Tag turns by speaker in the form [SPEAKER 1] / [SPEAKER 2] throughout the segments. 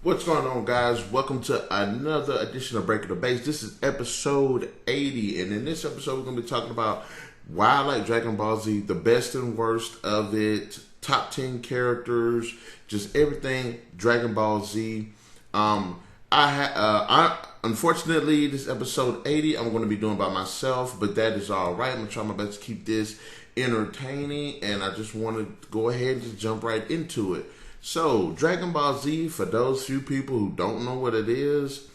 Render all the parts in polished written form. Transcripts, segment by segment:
[SPEAKER 1] What's going on, guys? Welcome to another edition of Breaking the Base. This is episode 80, and in this episode, we're going to be talking about why I like Dragon Ball Z, the best and worst of it, top 10 characters, just everything Dragon Ball Z. Unfortunately, this episode 80, I'm going to be doing by myself, but that is all right. I'm going to try my best to keep this entertaining, and I just want to go ahead and just jump right into it. So, Dragon Ball Z, for those few people who don't know what it is,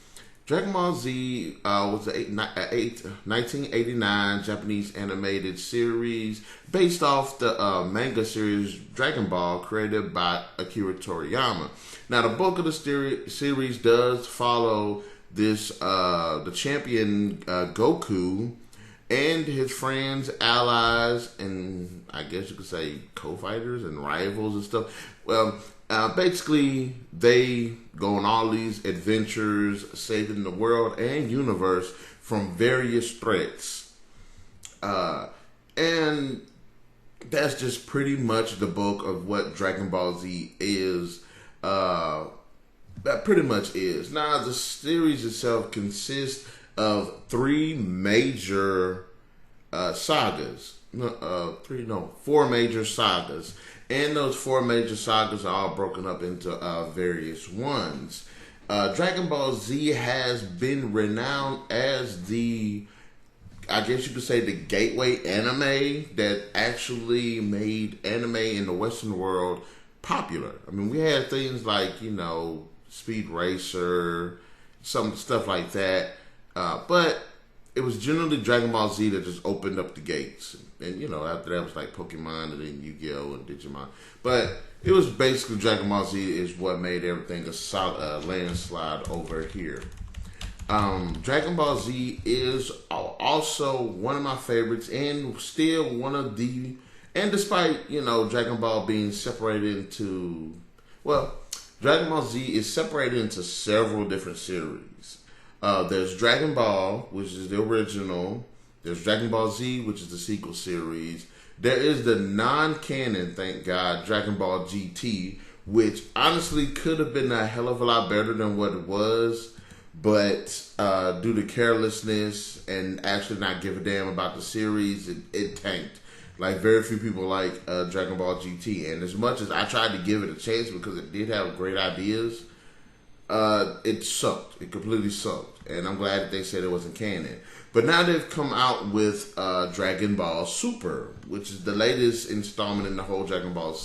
[SPEAKER 1] Dragon Ball Z was a 1989 Japanese animated series based off the manga series Dragon Ball created by Akira Toriyama. Now, the bulk of the series does follow this the champion Goku and his friends, allies, and I guess you could say co-fighters and rivals and stuff. Well, basically, they go on all these adventures, saving the world and universe from various threats. And that's just pretty much the bulk of what Dragon Ball Z is. That pretty much is. Now, the series itself consists of three major sagas. Four major sagas. And those four major sagas are all broken up into various ones. Dragon Ball Z has been renowned as the, I guess you could say, the gateway anime that actually made anime in the Western world popular. I mean, we had things like, Speed Racer, some stuff like that. But it was generally Dragon Ball Z that just opened up the gates. And, after that was like Pokemon and then Yu-Gi-Oh! And Digimon. But it was basically Dragon Ball Z is what made everything a solid landslide over here. Dragon Ball Z is also one of my favorites and still one of the... And despite, Dragon Ball being separated into... Well, Dragon Ball Z is separated into several different series. There's Dragon Ball, which is the original. There's Dragon Ball Z, which is the sequel series. There is the non-canon, thank God, Dragon Ball GT, which honestly could have been a hell of a lot better than what it was. But due to carelessness and actually not give a damn about the series, it tanked. Like, very few people like Dragon Ball GT. And as much as I tried to give it a chance because it did have great ideas, it sucked. It completely sucked. And I'm glad that they said it wasn't canon. But now they've come out with Dragon Ball Super, which is the latest installment in the whole Dragon Ball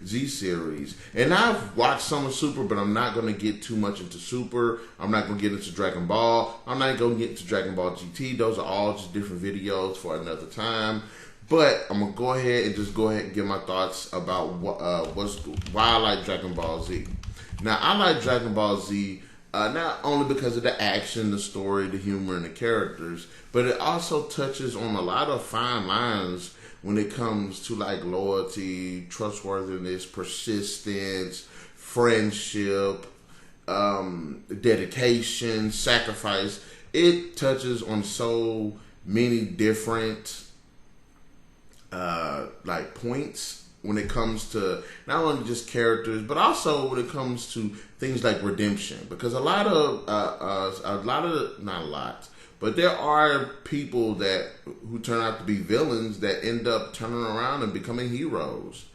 [SPEAKER 1] Z series. And I've watched some of Super, but I'm not going to get too much into Super. I'm not going to get into Dragon Ball. I'm not going to get into Dragon Ball GT. Those are all just different videos for another time. But I'm going to go ahead and give my thoughts about why I like Dragon Ball Z. Now, I like Dragon Ball Z not only because of the action, the story, the humor, and the characters, but it also touches on a lot of fine lines when it comes to like loyalty, trustworthiness, persistence, friendship, dedication, sacrifice. It touches on so many different points when it comes to not only just characters, but also when it comes to things like redemption. Because not a lot, but there are people who turn out to be villains that end up turning around and becoming heroes.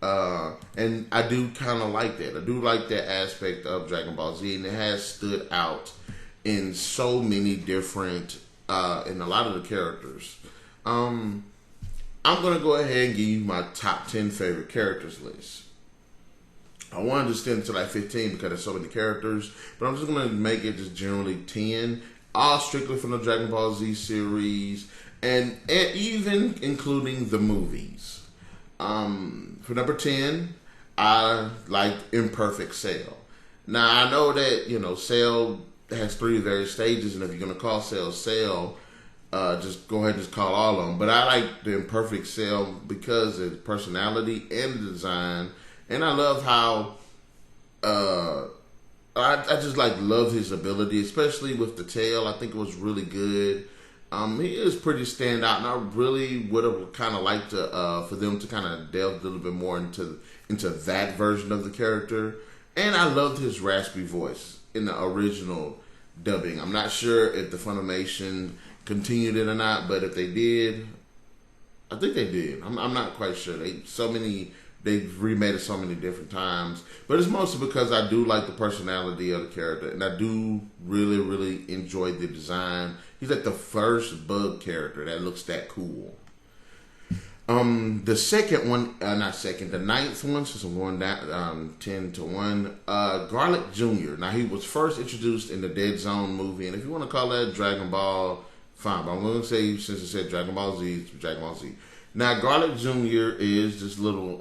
[SPEAKER 1] And I do kind of like that. I do like that aspect of Dragon Ball Z, and it has stood out in so many different, in a lot of the characters. I'm going to go ahead and give you my top 10 favorite characters list. I wanted to extend it to like 15 because there's so many characters, but I'm just going to make it just generally 10, all strictly from the Dragon Ball Z series, and even including the movies. For number 10, I like Imperfect Cell. Now, I know that, Cell has three various stages, and if you're going to call Cell, just go ahead and just call all of them. But I like the Imperfect Cell because of the personality and the design. And I love how I just love his ability, especially with the tail. I think it was really good. He is pretty standout, and I really would have kind of liked to for them to kind of delve a little bit more into that version of the character. And I loved his raspy voice in the original dubbing. I'm not sure if the Funimation continued it or not, but if they did, I think they did. I'm not quite sure. They've remade it so many different times, but it's mostly because I do like the personality of the character, and I do really, really enjoy the design. He's like the first bug character that looks that cool. The second one, the ninth one, since I'm going down 10-1, Garlic Jr. Now, he was first introduced in the Dead Zone movie, and if you want to call that Dragon Ball, fine, but I'm going to say, since it said Dragon Ball Z, it's Dragon Ball Z. Now, Garlic Jr. is this little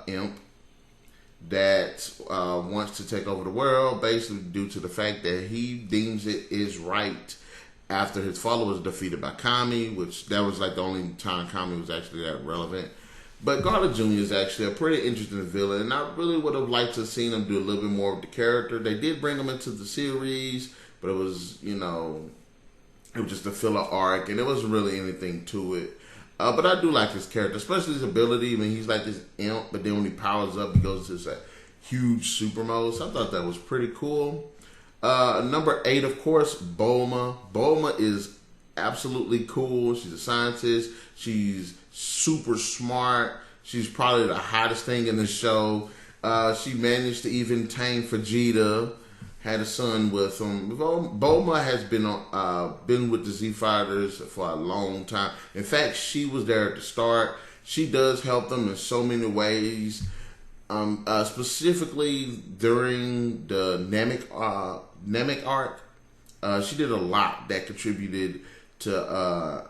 [SPEAKER 1] imp that wants to take over the world, basically due to the fact that he deems it is right after his father was defeated by Kami, which that was like the only time Kami was actually that relevant. But Garlic Jr. is actually a pretty interesting villain, and I really would have liked to have seen him do a little bit more of the character. They did bring him into the series, but it was, it was just a filler arc, and there wasn't really anything to it. But I do like his character, especially his ability. I mean, he's like this imp, but then when he powers up, he goes to this huge super mode. So I thought that was pretty cool. Number 8, of course, Bulma. Bulma is absolutely cool. She's a scientist. She's super smart. She's probably the hottest thing in the show. She managed to even tame Vegeta. Had a son with him. Bulma has been with the Z Fighters for a long time. In fact, she was there at the start. She does help them in so many ways. Specifically during the Namek arc, she did a lot that contributed to.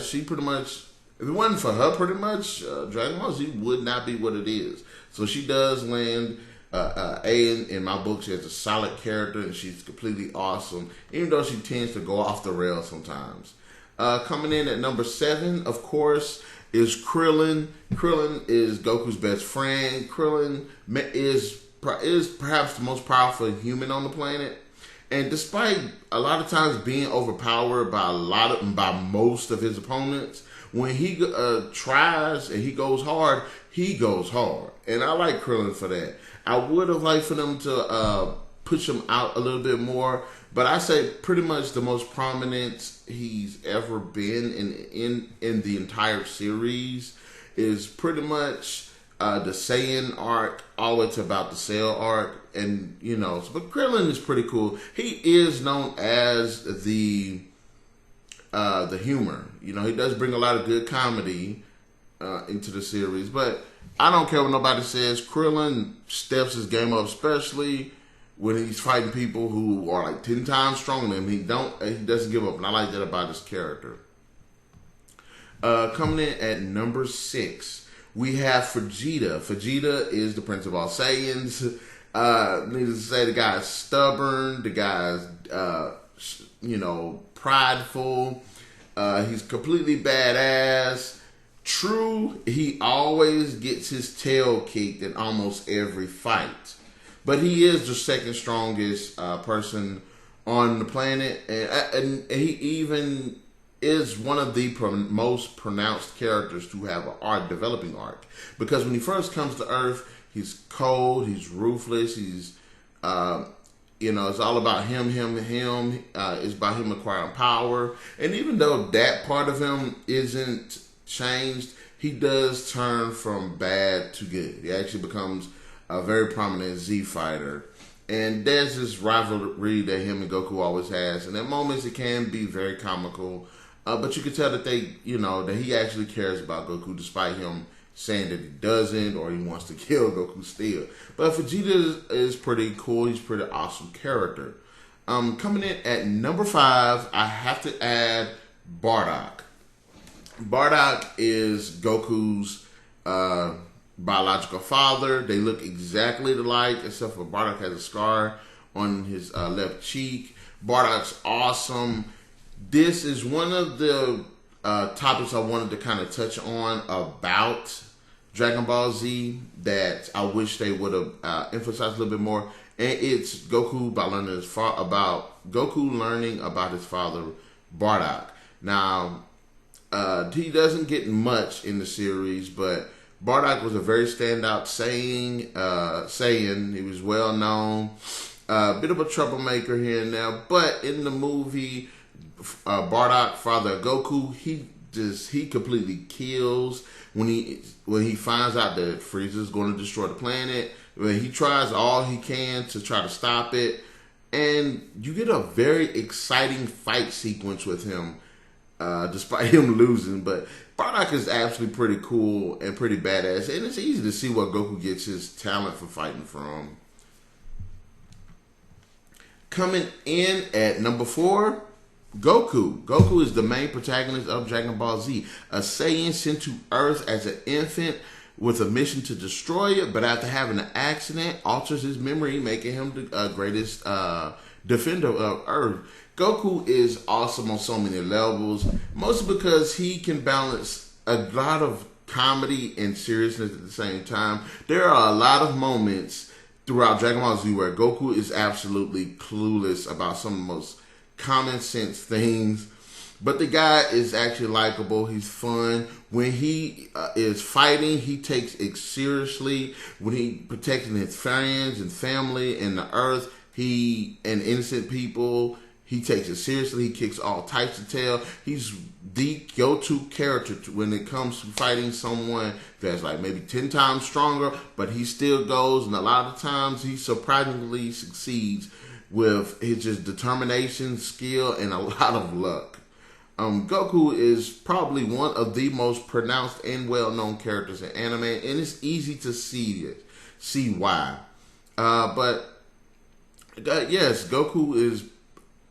[SPEAKER 1] She pretty much. If it wasn't for her, pretty much, Dragon Ball Z would not be what it is. So she does land. In my book, she has a solid character, and she's completely awesome, even though she tends to go off the rails sometimes. Coming in at number 7, of course, is Krillin. Krillin is Goku's best friend. Krillin is perhaps the most powerful human on the planet, and despite a lot of times being overpowered by most of his opponents, when he tries and he goes hard, and I like Krillin for that. I would have liked for them to push him out a little bit more, but I say pretty much the most prominent he's ever been in the entire series is pretty much the Saiyan arc, all the way to about the Cell arc, and but Krillin is pretty cool. He is known as the humor. He does bring a lot of good comedy into the series, but I don't care what nobody says. Krillin steps his game up, especially when he's fighting people who are like 10 times stronger than him. He doesn't give up, and I like that about his character. Coming in at number 6, we have Vegeta. Vegeta is the Prince of all Saiyans. Needless to say, the guy's stubborn. The guy's prideful. He's completely badass. True, he always gets his tail kicked in almost every fight. But he is the second strongest person on the planet. And he even is one of the most pronounced characters to have an developing arc. Because when he first comes to Earth, he's cold, he's ruthless, he's, it's all about him. It's about him acquiring power. And even though that part of him isn't changed, he does turn from bad to good. He actually becomes a very prominent Z fighter, and there's this rivalry that him and Goku always has, and at moments it can be very comical, but you can tell that that he actually cares about Goku, despite him saying that he doesn't, or he wants to kill Goku still. But Vegeta is pretty cool. He's a pretty awesome character. Coming in at number 5, I have to add Bardock. Bardock is Goku's biological father. They look exactly alike, except for Bardock has a scar on his left cheek. Bardock's awesome. This is one of the topics I wanted to kind of touch on about Dragon Ball Z that I wish they would have emphasized a little bit more. And it's Goku learning about his father, Bardock. Now, he doesn't get much in the series, but Bardock was a very standout Saiyan. He was well known. A bit of a troublemaker here and there, but in the movie, Bardock, Father Goku, he completely kills when he finds out that Frieza's going to destroy the planet. When he tries all he can to try to stop it, and you get a very exciting fight sequence with him, despite him losing. But Bardock is actually pretty cool and pretty badass, and it's easy to see where Goku gets his talent for fighting from. Coming in at number 4, Goku. Goku is the main protagonist of Dragon Ball Z, a Saiyan sent to Earth as an infant with a mission to destroy it, but after having an accident, alters his memory, making him the greatest defender of Earth. Goku is awesome on so many levels, mostly because he can balance a lot of comedy and seriousness at the same time. There are a lot of moments throughout Dragon Ball Z where Goku is absolutely clueless about some of the most common sense things, but the guy is actually likable. He's fun. When he is fighting, he takes it seriously. When he protecting his friends and family and the Earth, and innocent people, he takes it seriously. He kicks all types of tail. He's the go-to character when it comes to fighting someone that's like maybe 10 times stronger, but he still goes, and a lot of times he surprisingly succeeds with his just determination, skill, and a lot of luck. Goku is probably one of the most pronounced and well-known characters in anime, and it's easy to see why. But yes, Goku is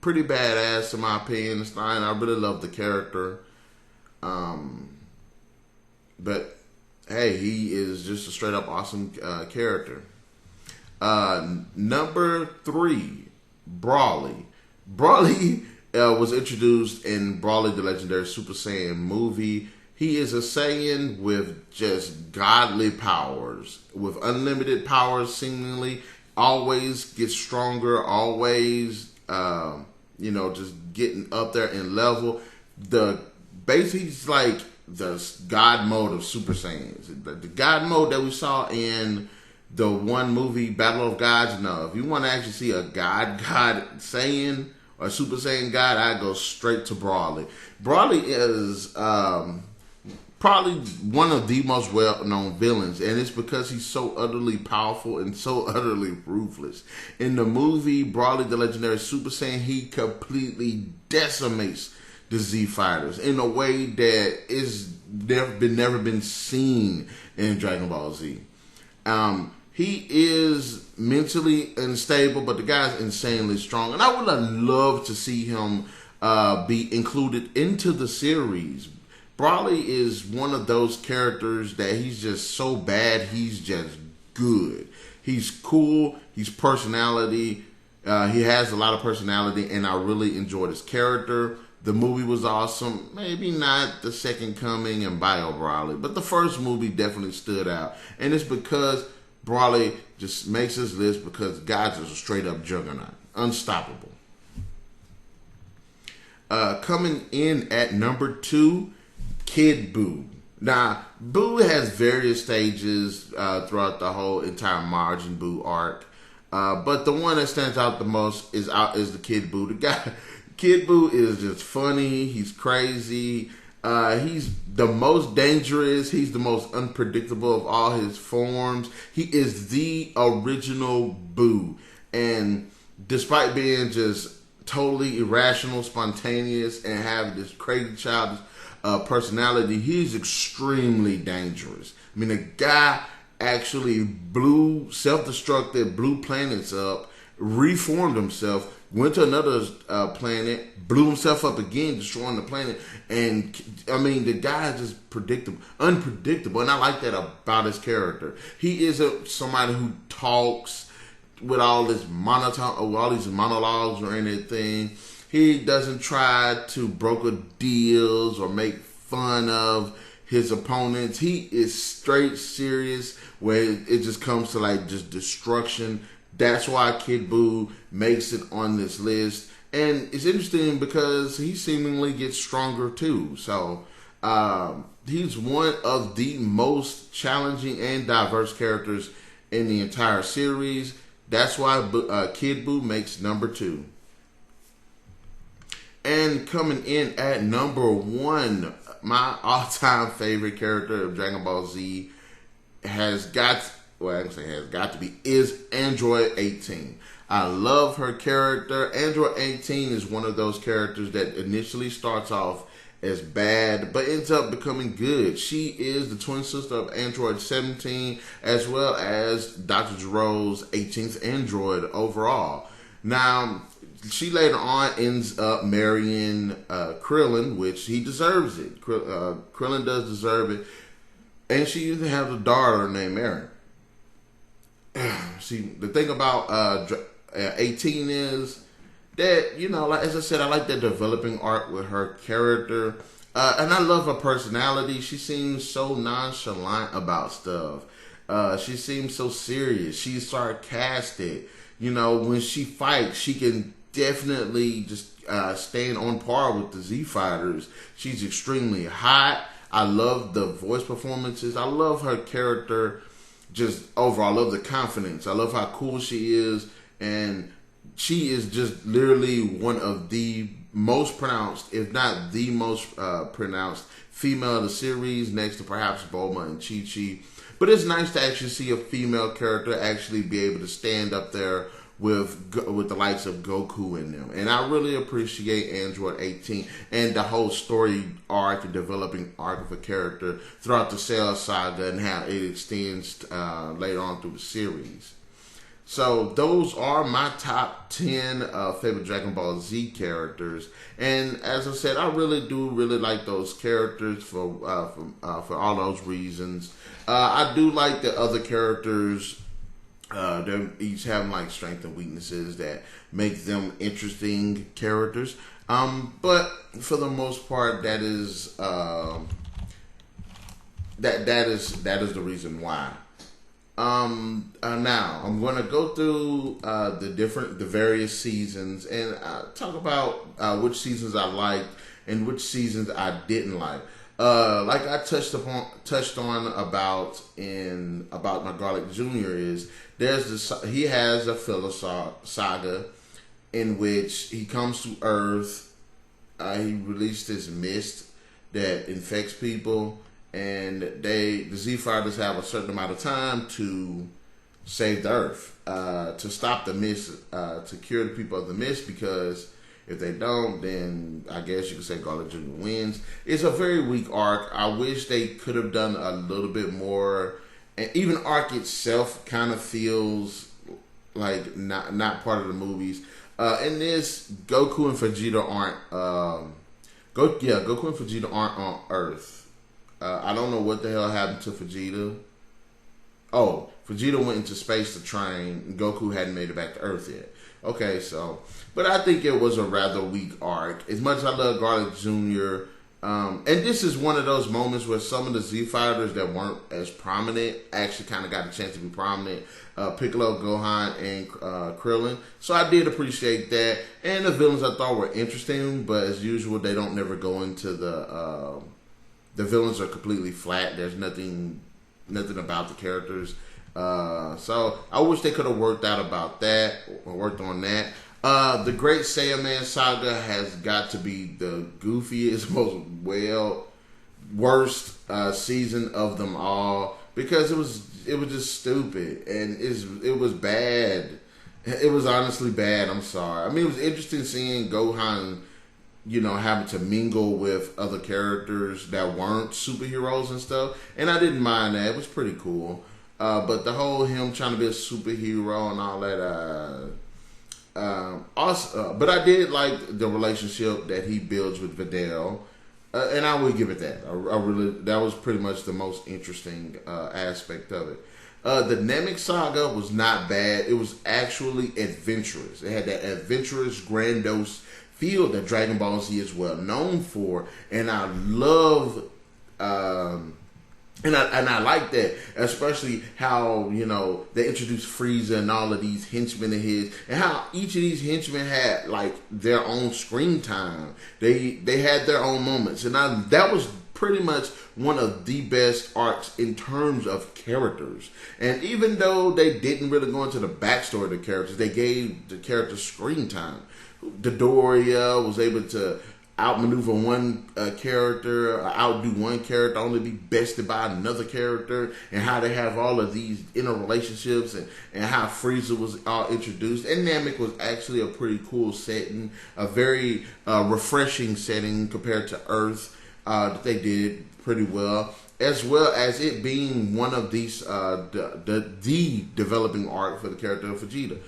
[SPEAKER 1] pretty badass in my opinion. I really love the character. But hey, he is just a straight up awesome character. Number 3, Broly. Broly was introduced in Broly the Legendary Super Saiyan movie. He is a Saiyan with just godly powers, with unlimited powers seemingly, always gets stronger, always just getting up there in level. He's like the God mode of Super Saiyans. The God mode that we saw in the one movie, Battle of Gods. No, if you want to actually see a God Saiyan or Super Saiyan God, I go straight to Broly. Broly is probably one of the most well-known villains, and it's because he's so utterly powerful and so utterly ruthless. In the movie Broly the Legendary Super Saiyan, he completely decimates the Z Fighters in a way that is never been seen in Dragon Ball Z. He is mentally unstable, but the guy's insanely strong. And I would have loved to see him be included into the series. Broly is one of those characters that he's just so bad, he's just good. He's cool, he's personality. He has a lot of personality, and I really enjoyed his character. The movie was awesome. Maybe not the Second Coming and Bio Broly, but the first movie definitely stood out. And it's because Broly just makes his list because God's is a straight up juggernaut. Unstoppable. Coming in at number 2, Kid Buu. Now, Buu has various stages throughout the whole entire Majin Buu arc. But the one that stands out the most is the Kid Buu. The guy, Kid Buu is just funny. He's crazy. He's the most dangerous. He's the most unpredictable of all his forms. He is the original Buu. And despite being just totally irrational, spontaneous, and having this crazy childish personality, he's extremely dangerous. I mean, the guy actually self-destructed, blew planets up, reformed himself, went to another planet, blew himself up again, destroying the planet. And I mean, the guy is just unpredictable, and I like that about his character. He isn't somebody who talks with all this all these monologues or anything. He doesn't try to broker deals or make fun of his opponents. He is straight serious, where it just comes to like just destruction. That's why Kid Buu makes it on this list. And it's interesting because he seemingly gets stronger too. So He's one of the most challenging and diverse characters in the entire series. That's why Kid Buu makes number 2. And coming in at number 1, my all-time favorite character of Dragon Ball Z is Android 18. I love her character. Android 18 is one of those characters that initially starts off as bad, but ends up becoming good. She is the twin sister of Android 17, as well as Dr. Gero's 18th android overall. Now, she later on ends up marrying Krillin, which he deserves it. Krillin does deserve it. And she even has a daughter named Erin. See, the thing about 18 is that, like as I said, I like that developing arc with her character. And I love her personality. She seems so nonchalant about stuff. She seems so serious. She's sarcastic. When she fights, she can definitely just stand on par with the Z Fighters. She's extremely hot. I love the voice performances. I love her character just overall. I love the confidence. I love how cool she is. And she is just literally one of the most pronounced, if not the most pronounced female of the series, next to perhaps Bulma and Chi-Chi. But it's nice to actually see a female character actually be able to stand up there with the likes of Goku in them. And I really appreciate Android 18 and the whole story arc and developing arc of a character throughout the Cell Saga and how it extends later on through the series. So those are my top 10 favorite Dragon Ball Z characters. And as I said, I really like those characters for all those reasons. I do like the other characters. They each have like strengths and weaknesses that make them interesting characters. But for the most part, that is the reason why. Now I'm going to go through the various seasons and talk about which seasons I liked and which seasons I didn't like. Like I touched on about my Garlic Jr. is he has a filler saga in which he comes to Earth. He released this mist that infects people. And the Z Fighters have a certain amount of time to save the Earth, to stop the mist, to cure the people of the mist, because if they don't, then I guess you could say Garlic Jr. wins. It's a very weak arc. I wish they could have done a little bit more. And even arc itself kind of feels like not part of the movies. In this, Goku and Vegeta aren't. Goku and Vegeta aren't on Earth. I don't know what the hell happened to Vegeta. Oh, Vegeta went into space to train. And Goku hadn't made it back to Earth yet. Okay, but I think it was a rather weak arc. As much as I love Garlic Jr., and this is one of those moments where some of the Z Fighters that weren't as prominent actually kind of got a chance to be prominent. Piccolo, Gohan, and Krillin. So I did appreciate that. And the villains I thought were interesting, but as usual, they don't never go into the villains are completely flat. There's nothing about the characters. So I wish they could have worked on that. The Great Saiyaman Saga has got to be the goofiest, most worst season of them all, because it was just stupid and it was bad. It was honestly bad. I'm sorry. I mean, it was interesting seeing Gohan, having to mingle with other characters that weren't superheroes and stuff. And I didn't mind that. It was pretty cool. But the whole him trying to be a superhero and all that, but I did like the relationship that he builds with Videl. And I would give it that. That was pretty much the most interesting aspect of it. The Namek Saga was not bad. It was actually adventurous. It had that adventurous, grandiose feel that Dragon Ball Z is well known for, and I love, and I like that, especially how they introduced Frieza and all of these henchmen of his, and how each of these henchmen had like their own screen time. They had their own moments, and that was pretty much one of the best arcs in terms of characters. And even though they didn't really go into the backstory of the characters, they gave the characters screen time. Dodoria was able to outmaneuver one character, outdo one character, only be bested by another character, and how they have all of these interrelationships, and how Frieza was all introduced. And Namek was actually a pretty cool setting, a very refreshing setting compared to Earth that they did pretty well as it being one of these the developing arc for the character of Vegeta.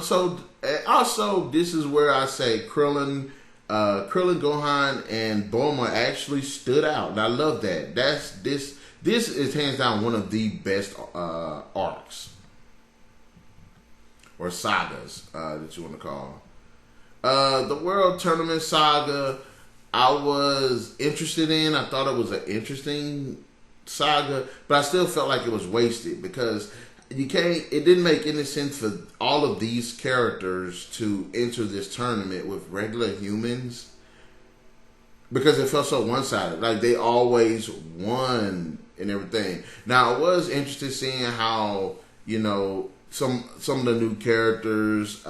[SPEAKER 1] So also, this is where I say Krillin, Gohan, and Bulma actually stood out, and I love that. This is hands down one of the best arcs or sagas that you want to call. The World Tournament Saga, I was interested in. I thought it was an interesting saga, but I still felt like it was wasted because it didn't make any sense for all of these characters to enter this tournament with regular humans because it felt so one-sided. Like they always won and everything. Now I was interested seeing how, some of the new characters,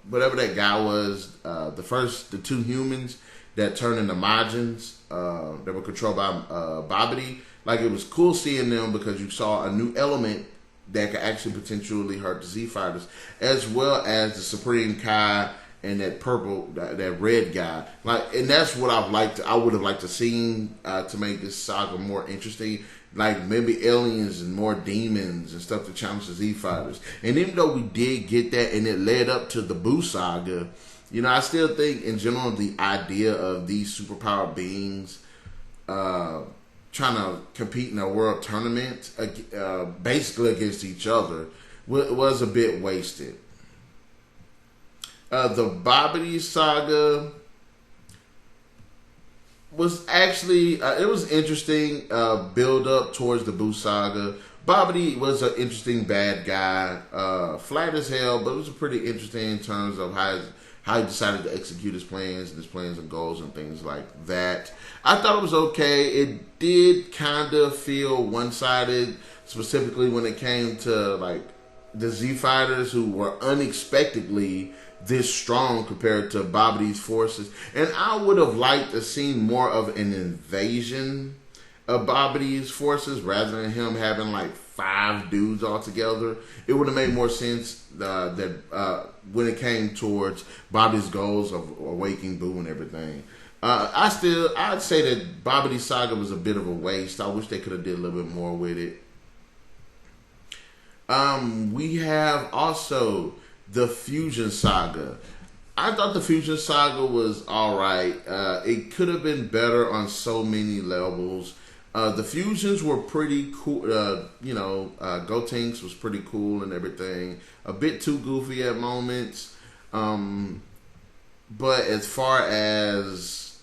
[SPEAKER 1] whatever that guy was, the two humans that turned into Majins, that were controlled by Babidi. Like it was cool seeing them because you saw a new element that could actually potentially hurt the Z Fighters, as well as the Supreme Kai and that red guy. And that's what I would have liked to see to make this saga more interesting. Like maybe aliens and more demons and stuff to challenge the Z Fighters. And even though we did get that, and it led up to the Buu saga, I still think in general the idea of these superpowered beings trying to compete in a world tournament basically against each other was a bit wasted. The Babidi saga was actually it was interesting build up towards the Buu saga. Babidi was an interesting bad guy, flat as hell, but it was pretty interesting in terms of how he decided to execute his plans and goals and things like that. I thought it was okay. It did kind of feel one-sided, specifically when it came to like the Z Fighters, who were unexpectedly this strong compared to Babidi's forces. And I would have liked to see more of an invasion of Babidi's forces rather than him having like 5 dudes all together. It would have made more sense that when it came towards Babidi's goals of awakening Buu and everything. I'd say that Babidi's saga was a bit of a waste. I wish they could have did a little bit more with it. We have also the Fusion Saga. I thought the Fusion Saga was alright. It could have been better on so many levels. The fusions were pretty cool. Gotenks was pretty cool and everything. A bit too goofy at moments. But as far as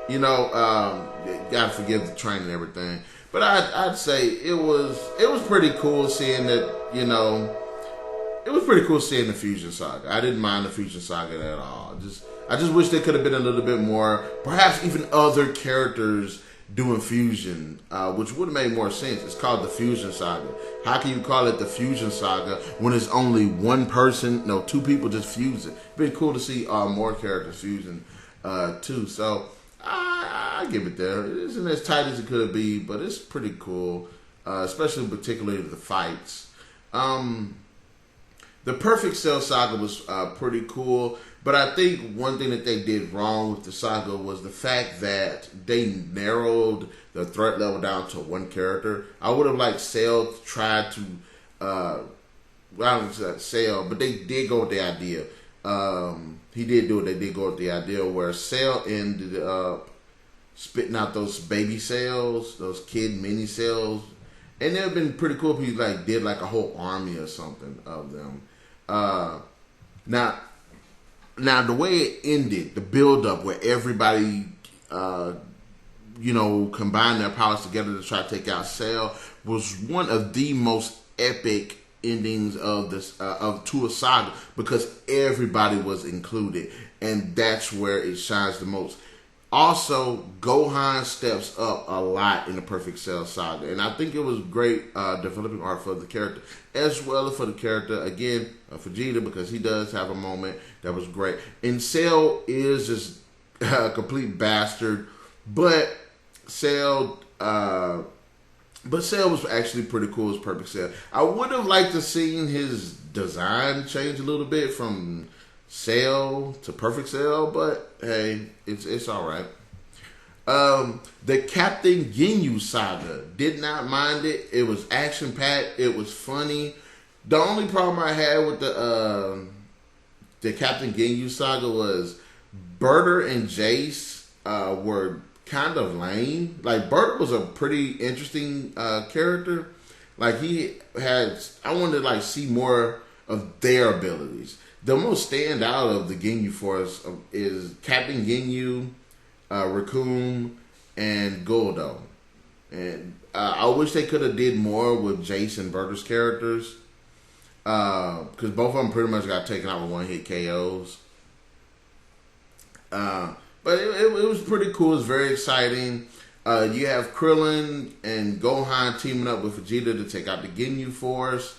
[SPEAKER 1] gotta forgive the train and everything. But I'd say it was pretty cool seeing that. It was pretty cool seeing the Fusion Saga. I didn't mind the Fusion Saga at all. I just wish there could have been a little bit more, perhaps even other characters doing fusion, which would have made more sense. It's called the Fusion Saga. How can you call it the Fusion Saga when it's only one person, two people just fusing? It'd been cool to see more characters fusing too. So I give it there. It isn't as tight as it could be, but it's pretty cool, especially particularly the fights. The Perfect Cell Saga was pretty cool, but I think one thing that they did wrong with the saga was the fact that they narrowed the threat level down to one character. I would have liked Cell to try to, I don't say Cell, but they did go with the idea. He did do it. They did go with the idea where Cell ended up spitting out those baby cells, those kid mini cells, and it would have been pretty cool if he did a whole army or something of them. Now the way it ended, the build up where everybody, combined their powers together to try to take out Cell was one of the most epic endings of this to a saga because everybody was included, and that's where it shines the most. Also, Gohan steps up a lot in the Perfect Cell saga, and I think it was great developing art for the character, as well as for the character, again, Vegeta, because he does have a moment that was great. And Cell is just a complete bastard, but Cell was actually pretty cool as Perfect Cell. I would have liked to seen his design change a little bit from Cell to Perfect Cell, but hey, it's all right. The Captain Ginyu saga, did not mind it. It was action packed. It was funny. The only problem I had with the Captain Ginyu saga was Berter and Jace were kind of lame. Like, Berter was a pretty interesting character. Like, I wanted to like see more of their abilities. The most standout of the Ginyu Force is Captain Ginyu, Raccoon, and Goldo. And I wish they could have did more with Jace and Berter's characters. Because both of them pretty much got taken out with one-hit KOs. But it was pretty cool. It was very exciting. You have Krillin and Gohan teaming up with Vegeta to take out the Ginyu Force.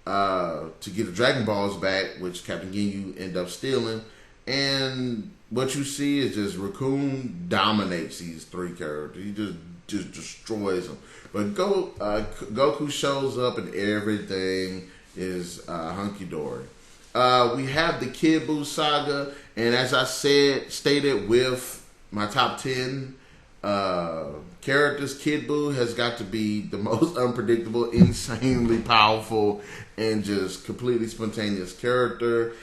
[SPEAKER 1] To get the Dragon Balls back, which Captain Ginyu ended up stealing. And what you see is just Raccoon dominates these three characters. He just destroys them. But Goku shows up and everything is hunky-dory. We have the Kid Buu saga, and as I stated with my top 10 characters, Kid Buu has got to be the most unpredictable, insanely powerful, and just completely spontaneous character.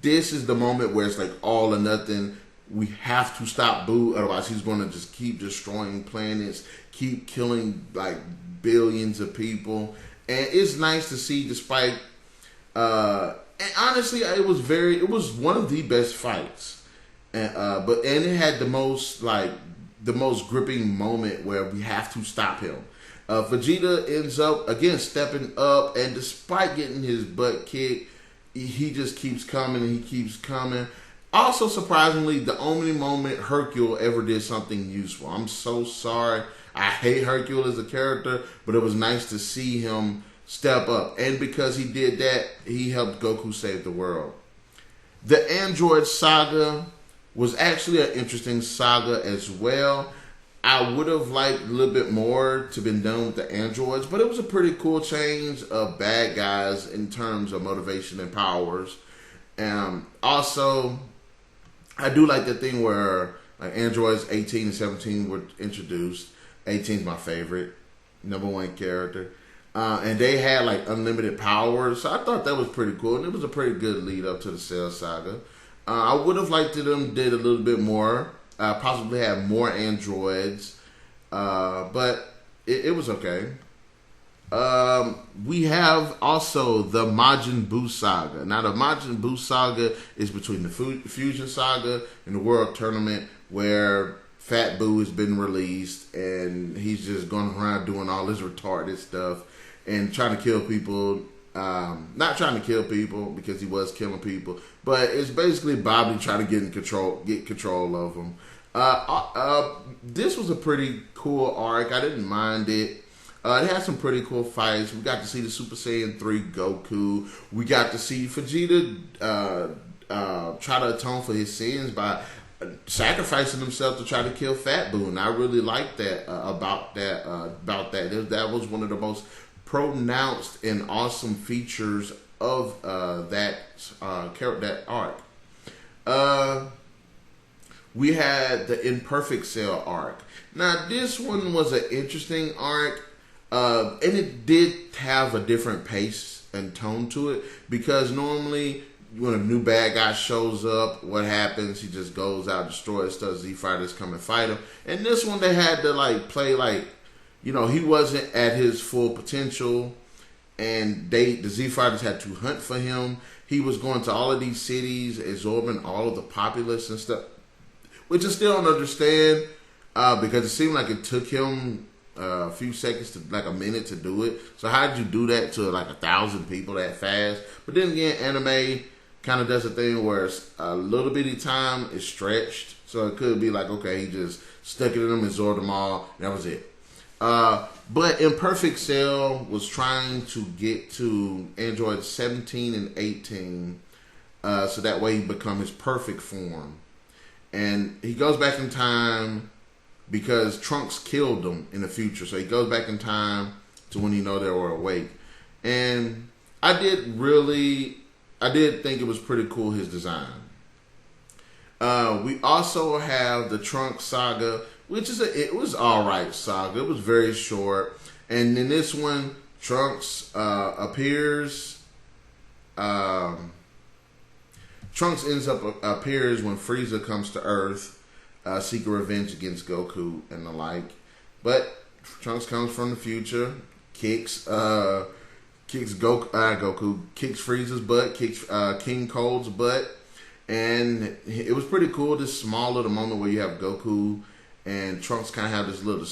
[SPEAKER 1] This is the moment where it's like all or nothing. We have to stop Buu, otherwise he's going to just keep destroying planets, keep killing like billions of people. And it's nice to see, despite and honestly, it was one of the best fights. And it had the most gripping moment where we have to stop him. Vegeta ends up again stepping up, and despite getting his butt kicked, he just keeps coming and he keeps coming. Also, surprisingly, the only moment Hercule ever did something useful. I'm so sorry. I hate Hercule as a character, but it was nice to see him step up. And because he did that, he helped Goku save the world. The Android saga was actually an interesting saga as well. I would have liked a little bit more to been done with the androids, but it was a pretty cool change of bad guys in terms of motivation and powers. Also, I do like the thing where like androids 18 and 17 were introduced. 18 is my favorite, #1 character. And they had like unlimited powers, so I thought that was pretty cool, and it was a pretty good lead up to the Cell saga. I would have liked them did a little bit more, possibly have more androids, but it was okay. We have also the Majin Buu saga. Now, the Majin Buu saga is between the Fusion saga and the World Tournament, where Fat Buu has been released, and he's just going around doing all this retarded stuff and trying to kill people. Not trying to kill people, because he was killing people, but it's basically Bobby trying to get control of him. This was a pretty cool arc. I didn't mind it. It had some pretty cool fights. We got to see the Super Saiyan 3 Goku. We got to see Vegeta try to atone for his sins by sacrificing himself to try to kill Fat Buu, and I really liked that about that. That was one of the most pronounced and awesome features of that arc. We had the Imperfect Cell arc. Now, this one was an interesting arc, and it did have a different pace and tone to it, because normally when a new bad guy shows up, what happens? He just goes out, destroys stuff. Z Fighters come and fight him. And this one, they had to play he wasn't at his full potential, and the Z Fighters had to hunt for him. He was going to all of these cities, absorbing all of the populace and stuff, which I still don't understand, because it seemed like it took him a few seconds to a minute to do it. So how did you do that to 1,000 people that fast? But then again, anime kind of does a thing where it's a little bitty time is stretched. So it could be like, okay, he just stuck it in them, absorbed them all, and that was it. But Imperfect Cell was trying to get to Android 17 and 18, so that way he become his perfect form. And he goes back in time because Trunks killed him in the future. So he goes back in time to when they were awake. And I did think it was pretty cool, his design. We also have the Trunks saga, which it was alright saga. It was very short. And in this one, Trunks appears. Trunks appears when Frieza comes to Earth, seeking revenge against Goku and the like. But Trunks comes from the future, kicks Frieza's butt, kicks King Cold's butt, and it was pretty cool. This small little moment where you have Goku and Trunks kind of have this little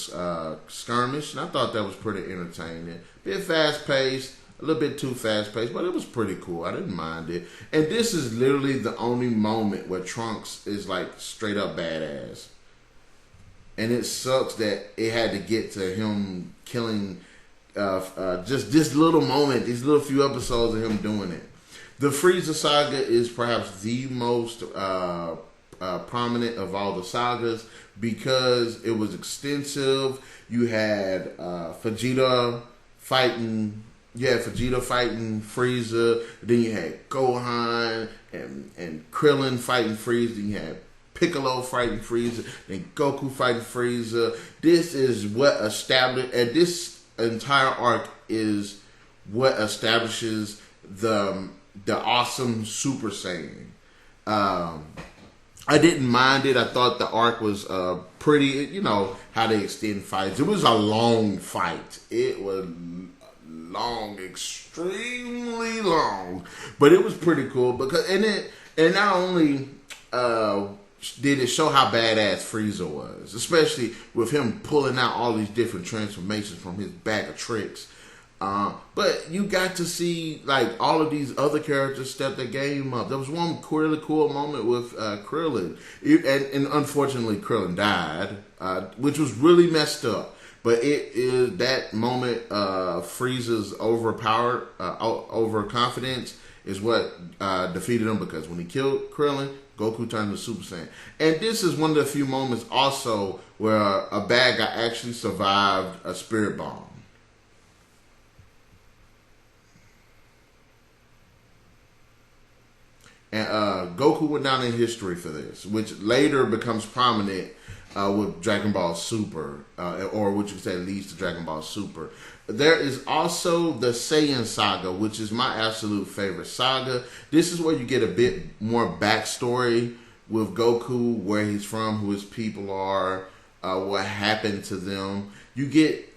[SPEAKER 1] skirmish, and I thought that was pretty entertaining. Bit fast paced. A little bit too fast-paced, but it was pretty cool. I didn't mind it. And this is literally the only moment where Trunks is like straight up badass. And it sucks that it had to get to him killing just this little moment, these little few episodes of him doing it. The Frieza saga is perhaps the most prominent of all the sagas because it was extensive. You had Vegeta fighting Frieza. Then you had Gohan and Krillin fighting Frieza. Then you had Piccolo fighting Frieza. Then Goku fighting Frieza. This is what established, and this entire arc is what establishes the awesome Super Saiyan. I didn't mind it. I thought the arc was pretty. How they extend fights. It was a long fight. It was long, extremely long, but it was pretty cool because and not only did it show how badass Frieza was, especially with him pulling out all these different transformations from his bag of tricks. But you got to see like all of these other characters step their game up. There was one really cool moment with Krillin, and unfortunately Krillin died, which was really messed up. But it is that moment, Frieza's overconfidence is what defeated him, because when he killed Krillin, Goku turned to Super Saiyan. And this is one of the few moments also where a bad guy actually survived a spirit bomb. And Goku went down in history for this, which later becomes prominent with Dragon Ball Super, or what you could say leads to Dragon Ball Super. There is also the Saiyan saga, which is my absolute favorite saga. This is where you get a bit more backstory with Goku, where he's from, who his people are, what happened to them. You get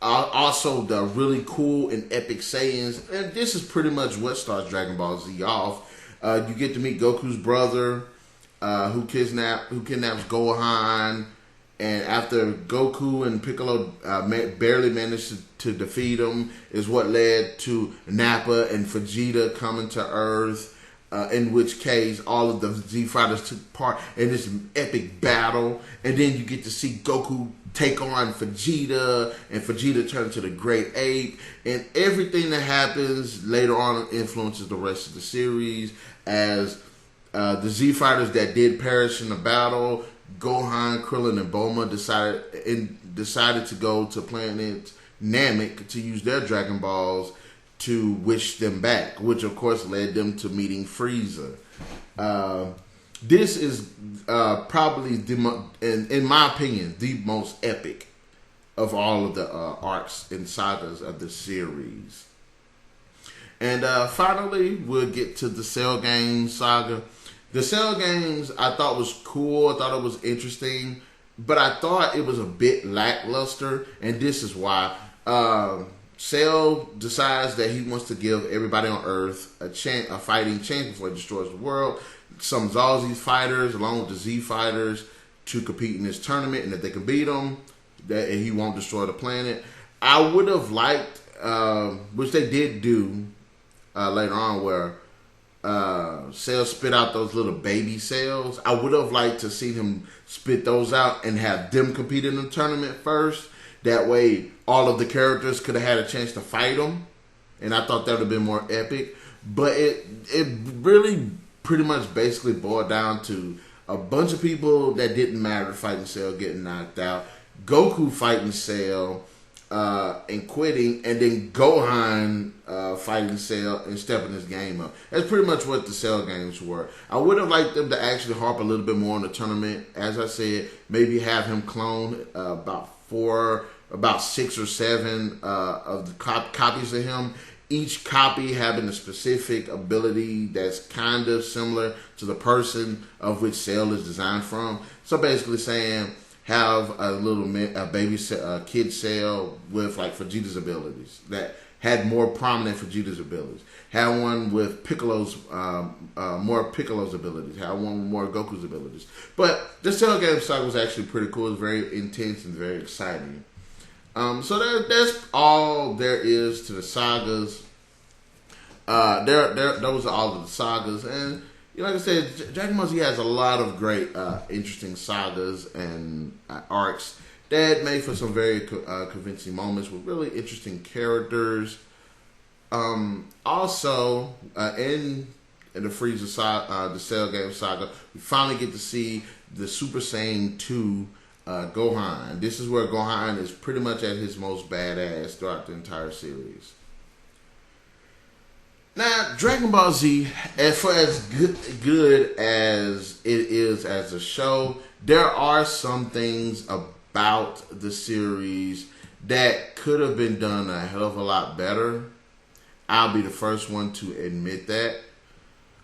[SPEAKER 1] also the really cool and epic Saiyans, and this is pretty much what starts Dragon Ball Z off. You get to meet Goku's brother, who kidnaps Gohan, and after Goku and Piccolo barely managed to defeat him, is what led to Nappa and Vegeta coming to Earth. In which case, all of the Z fighters took part in this epic battle, and then you get to see Goku take on Vegeta, and Vegeta turn into the Great Ape, and everything that happens later on influences the rest of the series, as the Z fighters that did perish in the battle, Gohan, Krillin, and Bulma decided to go to planet Namek to use their Dragon Balls to wish them back, which of course led them to meeting Frieza. This is probably, in my opinion, the most epic of all of the arcs and sagas of the series. And finally, we'll get to the Cell Games saga. The Cell Games I thought was cool. I thought it was interesting, but I thought it was a bit lackluster, and this is why. Cell decides that he wants to give everybody on Earth a fighting chance before he destroys the world. Summons all these fighters along with the Z fighters to compete in this tournament, and if they can beat him, that he won't destroy the planet. I would have liked, which they did do later on, where Cell spit out those little baby cells. I would have liked to see him spit those out and have them compete in the tournament first. That way, all of the characters could have had a chance to fight them, and I thought that would have been more epic. But it really pretty much basically boiled down to a bunch of people that didn't matter fighting Cell getting knocked out, Goku fighting Cell and quitting, and then Gohan fighting Cell and stepping his game up. That's pretty much what the Cell games were. I would have liked them to actually harp a little bit more on the tournament. As I said, maybe have him clone about 6 or 7 of the copies of him. Each copy having a specific ability that's kind of similar to the person of which Cell is designed from. So basically saying, have a baby kid Cell with like Vegeta's abilities that had more prominent Vegeta's abilities. Have one with Piccolo's more Piccolo's abilities. Have one with more Goku's abilities. But the Cell game saga was actually pretty cool. It was very intense and very exciting. So that's all there is to the sagas. Those are all of the sagas, and like I said, Dragon Ball Z has a lot of great, interesting sagas and arcs that made for some very convincing moments with really interesting characters. Also, in the Frieza saga, the Cell game saga, we finally get to see the Super Saiyan 2 Gohan. This is where Gohan is pretty much at his most badass throughout the entire series. Now, Dragon Ball Z, as good as it is as a show, there are some things about the series that could have been done a hell of a lot better. I'll be the first one to admit that.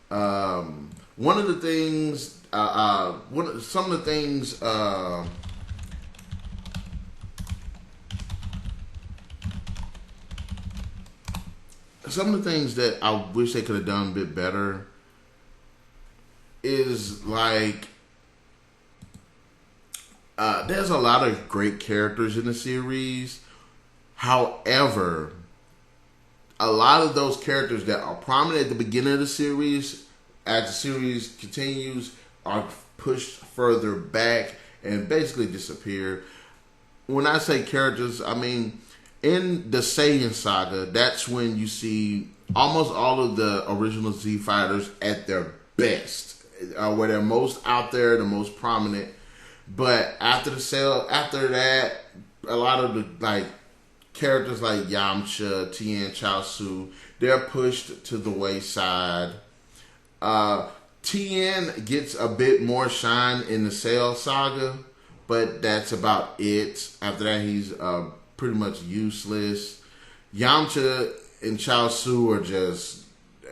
[SPEAKER 1] One of the things, some of the things. Some of the things that I wish they could have done a bit better is like there's a lot of great characters in the series. However, a lot of those characters that are prominent at the beginning of the series, as the series continues, are pushed further back and basically disappear. When I say characters, I mean in the Saiyan saga, that's when you see almost all of the original Z fighters at their best, where they're most out there, the most prominent. But after that, a lot of the characters like Yamcha, Tien, Chaozu, they're pushed to the wayside. Tien gets a bit more shine in the Cell saga, but that's about it. After that, he's pretty much useless. Yamcha and Chaozu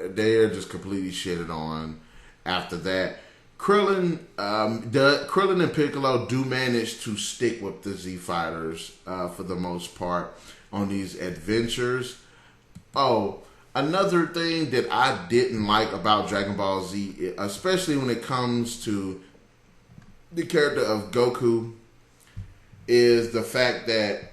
[SPEAKER 1] they're just completely shitted on after that. Krillin and Piccolo do manage to stick with the Z fighters for the most part on these adventures. Oh, another thing that I didn't like about Dragon Ball Z, especially when it comes to the character of Goku, is the fact that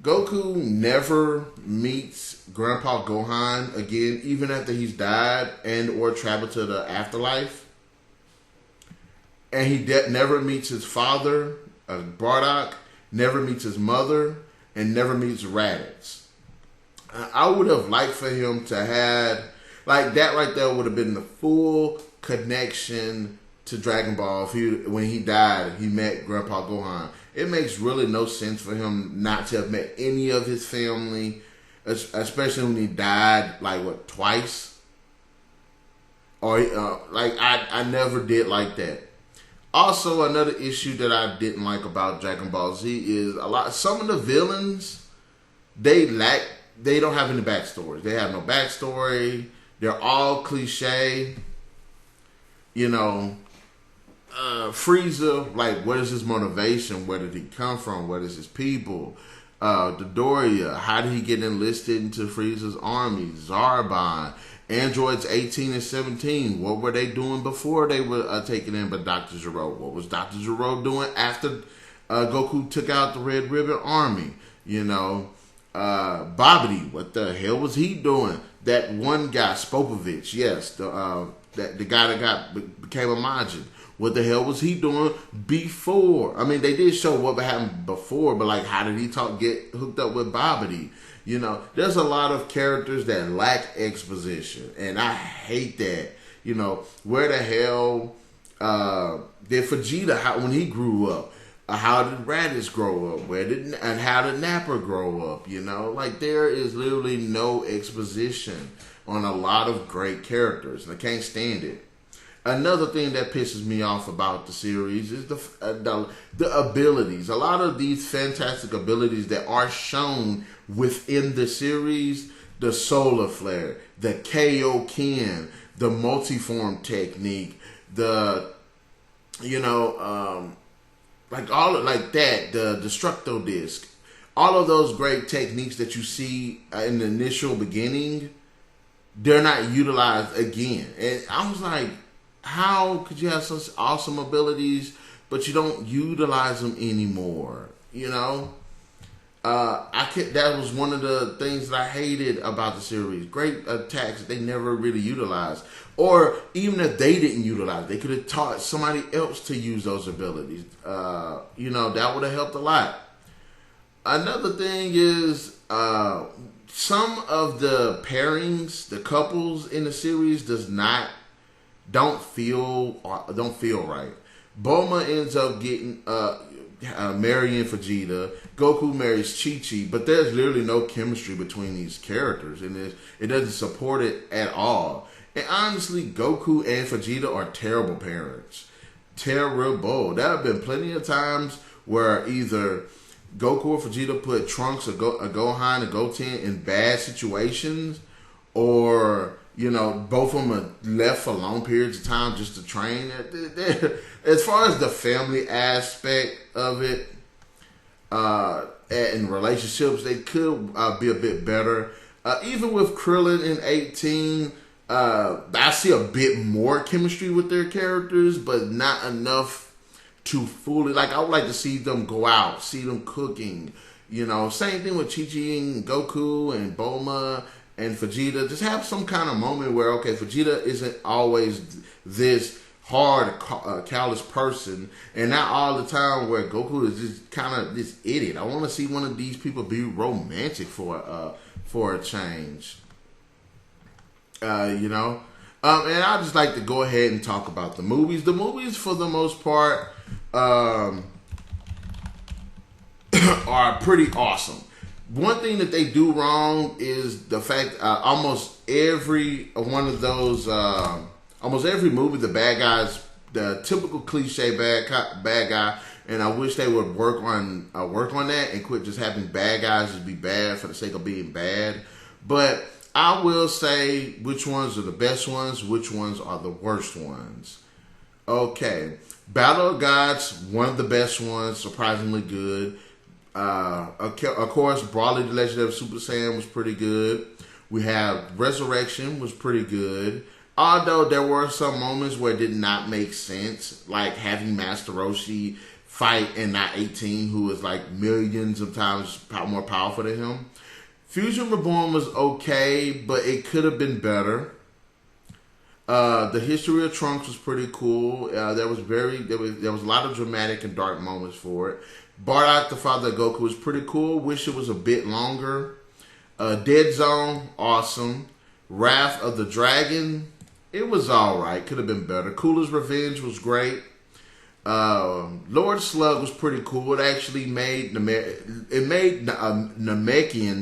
[SPEAKER 1] Goku never meets Grandpa Gohan again, even after he's died and or traveled to the afterlife. And he never meets his father, Bardock, never meets his mother, and never meets Raditz. I would have liked for him to have, that right there would have been the full connection to Dragon Ball. When he died, he met Grandpa Gohan. It makes really no sense for him not to have met any of his family, especially when he died, twice? Or, I never did like that. Also, another issue that I didn't like about Dragon Ball Z is some of the villains, they don't have any backstories. They have no backstory. They're all cliche. Frieza, what is his motivation? Where did he come from? What is his people? Dodoria, how did he get enlisted into Frieza's army? Zarbon, Androids 18 and 17, what were they doing before they were taken in by Dr. Gero? What was Dr. Gero doing after Goku took out the Red Ribbon Army? Babidi, what the hell was he doing? that one guy, Spopovich, yes, the guy that became a Majin. What the hell was he doing before? I mean, they did show what happened before, but like, how did he get hooked up with Babidi? You know, there's a lot of characters that lack exposition, and I hate that. You know, where the hell did Vegeta, when he grew up? How did Raditz grow up? And how did Napper grow up? You know, like, there is literally no exposition on a lot of great characters, and I can't stand it. Another thing that pisses me off about the series is the abilities. A lot of these fantastic abilities that are shown within the series, the solar flare, the Kaioken, the multiform technique, the like that, the Destructo Disc, all of those great techniques that you see in the initial beginning, they're not utilized again. And I was like, how could you have such awesome abilities, but you don't utilize them anymore? You know, that was one of the things that I hated about the series. Great attacks that they never really utilized, or even if they didn't utilize, they could have taught somebody else to use those abilities. You know, that would have helped a lot. Another thing is some of the pairings, the couples in the series don't feel right. Bulma ends up getting marrying Vegeta. Goku marries Chi-Chi, but there's literally no chemistry between these characters, and it doesn't support it at all. And honestly, Goku and Vegeta are terrible parents. Terrible. There have been plenty of times where either Goku or Vegeta put Trunks or Gohan or Goten in bad situations, or, you know, both of them are left for long periods of time just to train. As far as the family aspect of it, in relationships, they could be a bit better. Even with Krillin in 18, I see a bit more chemistry with their characters, but not enough to fully, like, I would like to see them go out, see them cooking. You know, same thing with Chi-Chi and Goku and Bulma and Vegeta. Just have some kind of moment where, okay, Vegeta isn't always this hard, callous person, and not all the time where Goku is just kind of this idiot. I want to see one of these people be romantic for a change. You know, and I just like to go ahead and talk about the movies. The movies, for the most part, are pretty awesome. One thing that they do wrong is the fact almost every movie, the bad guys, the typical cliche bad guy, and I wish they would work on that and quit just having bad guys just be bad for the sake of being bad. But I will say which ones are the best ones, which ones are the worst ones. Okay, Battle of Gods, one of the best ones, surprisingly good. Of course, Broly the Legend of Super Saiyan was pretty good. We have Resurrection was pretty good. Although there were some moments where it did not make sense, like having Master Roshi fight and not 18, who is like millions of times more powerful than him. Fusion Reborn was okay, but it could have been better. The history of Trunks was pretty cool. There was a lot of dramatic and dark moments for it. Bardock, the father of Goku, was pretty cool. Wish it was a bit longer. Dead Zone, awesome. Wrath of the Dragon, it was alright. Could have been better. Cooler's Revenge was great. Lord Slug was pretty cool. It actually made Namekian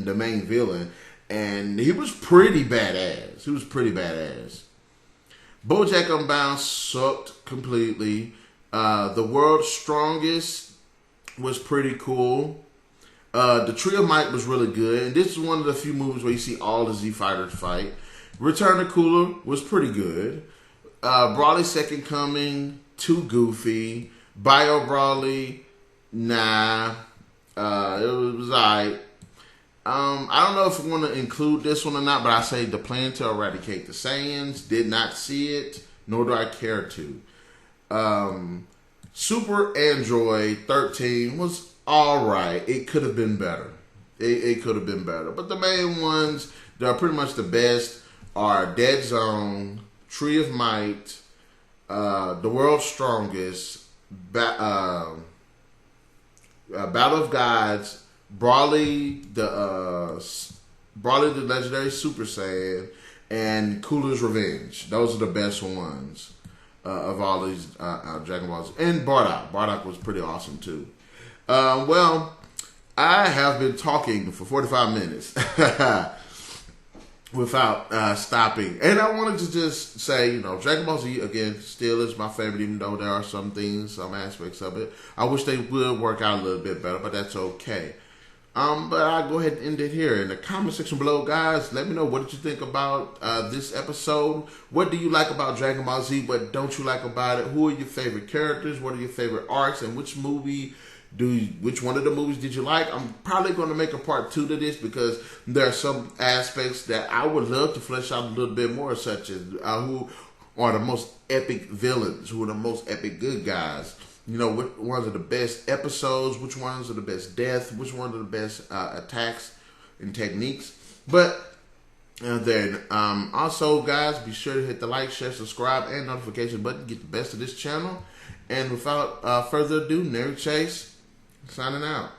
[SPEAKER 1] the main villain, and he was pretty badass. BoJack Unbound sucked completely. The World's Strongest was pretty cool. The Tree of Might was really good, and this is one of the few movies where you see all the Z Fighters fight. Return to Cooler was pretty good. Brawly's Second Coming, too goofy. Bio Brawly, nah. It was alright. I don't know if I want to include this one or not, but I say The Plan to Eradicate the Saiyans. Did not see it, nor do I care to. Super Android 13 was alright. It could have been better. It could have been better. But the main ones, They're pretty much the best are Dead Zone, Tree of Might, The World's Strongest, Battle of Gods, Brawly the Legendary Super Saiyan, and Cooler's Revenge. Those are the best ones of all these Dragon Balls. And Bardock. Bardock was pretty awesome too. Well, I have been talking for 45 minutes without stopping. And I wanted to just say, Dragon Ball Z, again, still is my favorite, even though there are some things, some aspects of it I wish they would work out a little bit better, but that's okay. But I'll go ahead and end it here. In the comment section below, guys, let me know, what did you think about this episode? What do you like about Dragon Ball Z? What don't you like about it? Who are your favorite characters? What are your favorite arcs? And which one of the movies did you like? I'm probably going to make a part 2 to this, because there are some aspects that I would love to flesh out a little bit more, such as who are the most epic villains, who are the most epic good guys. Which ones are the best episodes, which ones are the best deaths, which ones are the best attacks and techniques. But then also, guys, be sure to hit the like, share, subscribe, and notification button. Get the best of this channel. And without further ado, Narik signing out.